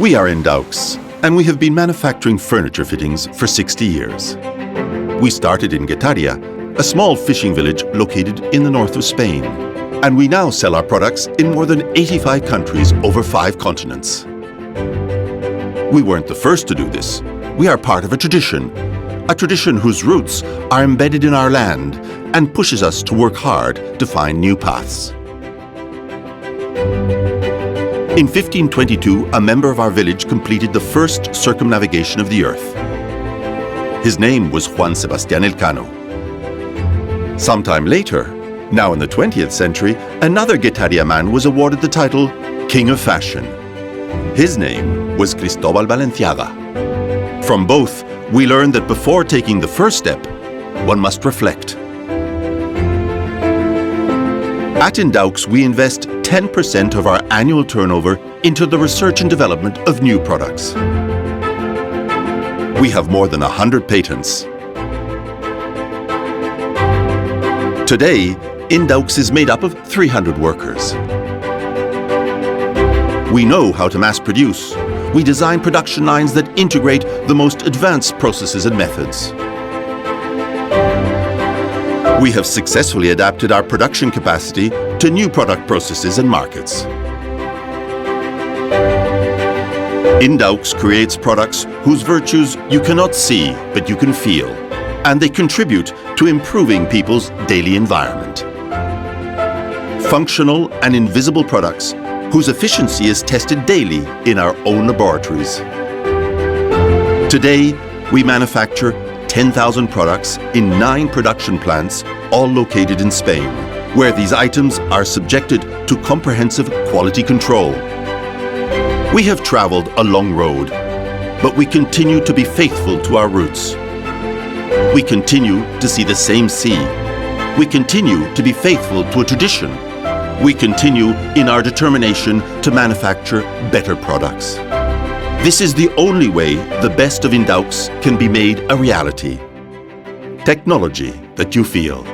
We are Indaux, and we have been manufacturing furniture fittings for 60 years. We started in Getaria, a small fishing village located in the north of Spain, and we now sell our products in more than 85 countries over 5 continents. We weren't the first to do this. We are part of a tradition whose roots are embedded in our land and pushes us to work hard to find new paths. In 1522, a member of our village completed the first circumnavigation of the earth. His name was Juan Sebastián Elcano. Sometime later, now in the 20th century, another Getaria man was awarded the title King of Fashion. His name was Cristóbal Valenciaga. From both, we learned that before taking the first step, one must reflect. At Indaux, we invest 10% of our annual turnover into the research and development of new products. We have more than 100 patents. Today, Indaux is made up of 300 workers. We know how to mass produce. We design production lines that integrate the most advanced processes and methods. We have successfully adapted our production capacity to new product processes and markets. Indaux creates products whose virtues you cannot see, but you can feel, and they contribute to improving people's daily environment. Functional and invisible products whose efficiency is tested daily in our own laboratories. Today, we manufacture 10,000 products in 9 production plants, all located in Spain, where these items are subjected to comprehensive quality control. We have traveled a long road, but we continue to be faithful to our roots. We continue to see the same sea. We continue to be faithful to a tradition. We continue in our determination to manufacture better products. This is the only way the best of Indaux can be made a reality. Technology that you feel.